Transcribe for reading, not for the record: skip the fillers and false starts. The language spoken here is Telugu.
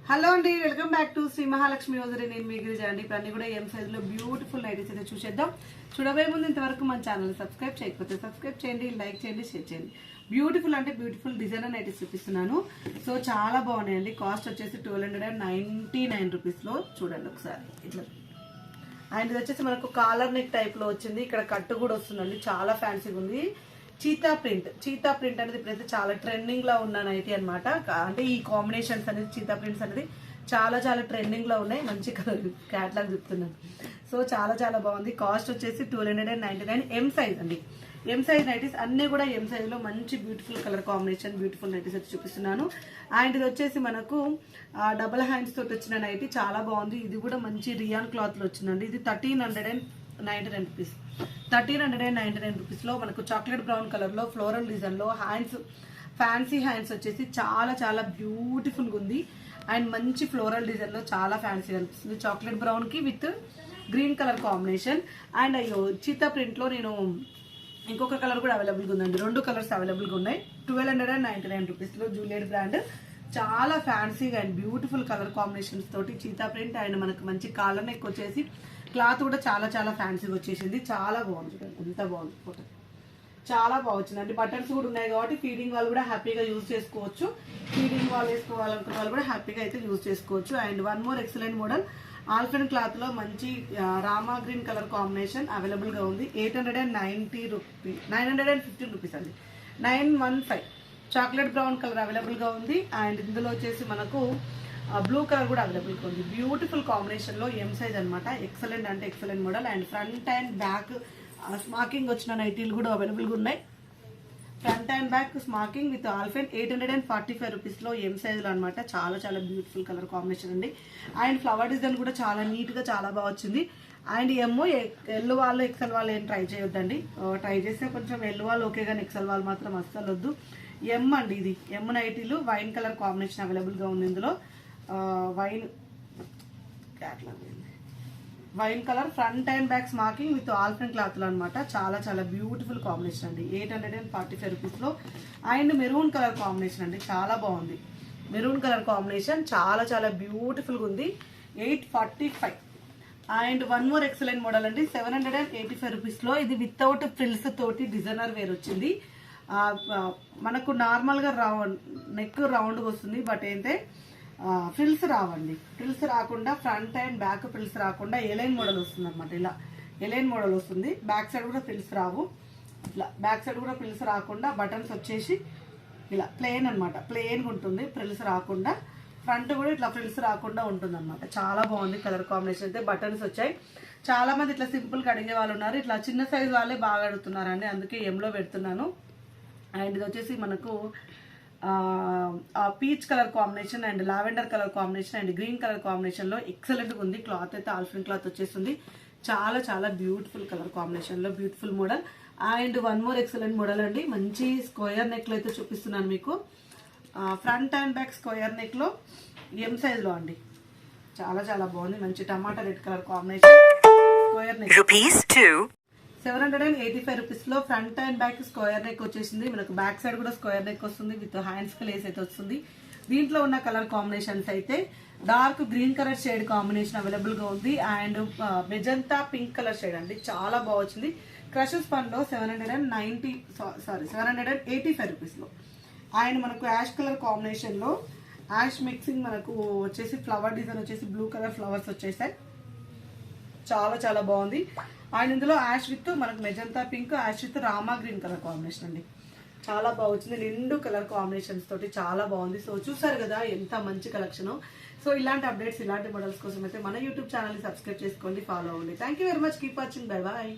హలో అండి, welcome back to Sri Mahalakshmi hosiery. నేను మీ గిరిజ అండి. ఇప్పుడు అన్ని కూడా ఎం సైజులో బ్యూటిఫుల్ నైటీస్ అయితే చూసేద్దాం. చూడబోయే ముందు ఇంతవరకు మన ఛానల్ సబ్స్క్రైబ్ చేయకపోతే సబ్స్క్రైబ్ చేయండి, లైక్ చేయండి, షేర్ చేయండి. బ్యూటిఫుల్ అంటే బ్యూటిఫుల్ డిజైనర్ నైటీస్ చూపిస్తున్నాను. సో చాలా బాగున్నాయండి. కాస్ట్ వచ్చేసి 1299 రూపీస్లో. చూడండి ఒకసారి ఇట్లా. అండ్ ఇది వచ్చేసి మనకు కాలర్ నెక్ టైప్లో వచ్చింది. ఇక్కడ కట్టు కూడా వస్తుందండి, చాలా ఫ్యాన్సీగా ఉంది. చీతా ప్రింట్ అనేది ఇప్పుడైతే చాలా ట్రెండింగ్ లో ఉన్న నైటీ అనమాట. అంటే ఈ కాంబినేషన్స్ అనేది చీతా ప్రింట్స్ అనేది చాలా చాలా ట్రెండింగ్ లో ఉన్నాయి. మంచి క్యాట్లాగ్ చెప్తున్నాను. సో చాలా చాలా బాగుంది. కాస్ట్ వచ్చేసి 1299. ఎం సైజ్ అండి. ఎం సైజ్ నైటీస్ అన్ని కూడా ఎం సైజ్ లో మంచి beautiful colour combination, beautiful nighties వచ్చి చూపిస్తున్నాను. అండ్ ఇది వచ్చేసి మనకు డబుల్ హ్యాండ్స్ తోటి వచ్చిన నైటీ చాలా బాగుంది. ఇది కూడా మంచి రియాన్ క్లాత్ లో వచ్చిందండి. ఇది 1399 రూపీస్. 1399 రూపీస్ లో మనకు చాక్లెట్ బ్రౌన్ కలర్ లో ఫ్లోరల్ డిజైన్ లో హ్యాండ్స్, ఫ్యాన్సీ హ్యాండ్స్ వచ్చేసి చాలా చాలా బ్యూటిఫుల్ గా ఉంది. అండ్ మంచి ఫ్లోరల్ డిజైన్ లో చాలా ఫ్యాన్సీ అనిపిస్తుంది. చాక్లెట్ బ్రౌన్ కి with green colour combination. And అయ్యో చీతా ప్రింట్ లో నేను ఇంకొక కలర్ కూడా అవైలబుల్ గా ఉందండి. 2 కలర్స్ అవైలబుల్ గా ఉన్నాయి. 1299 రూపీస్ లో జూలియట్ బ్రాండ్. చాలా ఫ్యాన్సీగా అండ్ బ్యూటిఫుల్ కలర్ కాంబినేషన్స్ తోటి చీతా ప్రింట్. అండ్ మనకు మంచి కాలర్ నెక్ వచ్చేసి క్లాత్ కూడా చాలా చాలా ఫ్యాన్సీగా వచ్చేసింది. చాలా బాగుంది. ఎంత బాగుంది ఫోటో, చాలా బాగుంది అండి. బటన్స్ కూడా ఉన్నాయి కాబట్టి ఫీడింగ్ వాళ్ళు కూడా హ్యాపీగా యూజ్ చేసుకోవచ్చు. ఫీడింగ్ వాళ్ళు వేసుకోవాలనుకున్న వాళ్ళు కూడా హ్యాపీగా అయితే యూజ్ చేసుకోవచ్చు. And one more excellent model ఆల్ఫెన్ క్లాత్ లో మంచి రామా గ్రీన్ కలర్ కాంబినేషన్ అవైలబుల్ గా ఉంది. 890 రూపీస్, 915 రూపీస్ అండి. 915. చాక్లెట్ బ్రౌన్ కలర్ అవైలబుల్ గా ఉంది. అండ్ ఇందులో వచ్చేసి మనకు బ్లూ కలర్ కూడా అవైలబుల్ గా ఉంది. బ్యూటిఫుల్ కాంబినేషన్ లో ఎం సైజ్ అనమాట. ఎక్సలెంట్ అంటే excellent model. And front and back smocking వచ్చిన నైటీలు కూడా అవైలబుల్ గా ఉన్నాయి. Front and back smocking with ఆల్ఫెన్ 845 రూపీస్ లో ఎం సైజ్ లో అనమాట. చాలా చాలా బ్యూటిఫుల్ కలర్ కాంబినేషన్ అండి. అండ్ ఫ్లవర్ డిజైన్ కూడా చాలా నీట్ గా చాలా బాగా వచ్చింది. అండ్ ఎమ్మో ఎల్లు వాళ్ళు ఎక్సెల్ వాళ్ళు ఏం ట్రై చేయొద్దండి. ట్రై చేస్తే కొంచెం ఎల్లు వాళ్ళు ఓకే, కానీ ఎక్సెల్ వాళ్ళు మాత్రం అస్సలు వద్దు. ఎం అండి. ఇది ఎం నైటీలు వైన్ కలర్ కాంబినేషన్ అవైలబుల్ గా ఉంది. ఇందులో wine colour front and back smocking with ఆల్ఫెన్ క్లాత్ లో అనమాట. చాలా చాలా బ్యూటిఫుల్ కాంబినేషన్ అండి. 845 రూపీస్ లో. అండ్ మెరూన్ కలర్ కాంబినేషన్ అండి, చాలా బాగుంది. మెరూన్ కలర్ కాంబినేషన్ చాలా చాలా బ్యూటిఫుల్ గా ఉంది. 845. And one more excellent model అండి. 785 రూపీస్ లో. ఇది వితౌట్ ఫ్రిల్స్ తోటి డిజైనర్ వేర్ వచ్చింది. మనకు నార్మల్ గా నెక్ రౌండ్ వస్తుంది, బట్ ఏంటంటే ఫ్రిల్స్ రావండి. ఫ్రిల్స్ రాకుండా ఫ్రంట్ అండ్ బ్యాక్ ఫ్రిల్స్ రాకుండా ఎలైన్ మోడల్ వస్తుంది అనమాట. ఇలా ఎలైన్ మోడల్ వస్తుంది. బ్యాక్ సైడ్ కూడా ఫ్రిల్స్ రావు. ఇట్లా బ్యాక్ సైడ్ కూడా ఫ్రిల్స్ రాకుండా బటన్స్ వచ్చేసి ఇలా ప్లెయిన్ అనమాట. ప్లెయిన్గా ఉంటుంది, ఫ్రిల్స్ రాకుండా. ఫ్రంట్ కూడా ఇట్లా ఫ్రిల్స్ రాకుండా ఉంటుంది అనమాట. చాలా బాగుంది కలర్ కాంబినేషన్ అయితే. బటన్స్ వచ్చాయి. చాలా మంది ఇట్లా సింపుల్గా అడిగే వాళ్ళు ఉన్నారు. ఇట్లా చిన్న సైజ్ వాళ్ళే బాగా అడుగుతున్నారండి, అందుకే ఎంలో పెడుతున్నాను. అండ్ ఇది వచ్చేసి మనకు peach colour combination and lavender colour combination and green colour combination లో ఎక్సలెంట్ ఉంది. క్లాత్ అయితే ఆల్ఫిన్ క్లాత్ వచ్చేస్తుంది. చాలా చాలా బ్యూటిఫుల్ కలర్ కాంబినేషన్ లో beautiful model. And one more excellent model అండి. మంచి స్క్వేర్ నెక్ లో అయితే చూపిస్తున్నాను మీకు. Front and back square neck లో ఎం సైజ్ లో అండి. చాలా చాలా బాగుంది. మంచి tomato red colour combination square neck. 785 rupees లో front and back square neck వచ్చేసింది. మనకు బ్యాక్ సైడ్ కూడా స్క్వేర్ నెక్ వస్తుంది విత్ హ్యాండ్స్ కి లేస్ అయితే వస్తుంది. దీంట్లో ఉన్న కలర్ కాంబినేషన్స్ అయితే dark green colour shade combination available గా ఉంది. And magenta pink colour shade అండి, చాలా బాగా వచ్చింది. క్రషెస్ పన్ లో 785 రూపీస్ లో. అండ్ మనకు యాష్ కలర్ కాంబినేషన్ లో యాష్ మిక్సింగ్ మనకు వచ్చేసి ఫ్లవర్ డిజైన్ వచ్చేసి బ్లూ కలర్ ఫ్లవర్స్ వచ్చేసాయి. చాలా చాలా బాగుంది. అండ్ ఇందులో యాష్ విత్ మనకు magenta pink, ash with rama green colour combination అండి. చాలా బాగా వచ్చింది. 2 కలర్ కాంబినేషన్స్ తోటి చాలా బాగుంది. సో చూసారు కదా ఎంత మంచి కలెక్షన్. సో ఇలాంటి అప్డేట్స్, ఇలాంటి మోడల్స్ కోసం అయితే మన యూట్యూబ్ ఛానల్ ని సబ్స్క్రైబ్ చేసుకోండి, ఫాలో అవ్వండి. Thank you very much. Keep watching. Bye bye.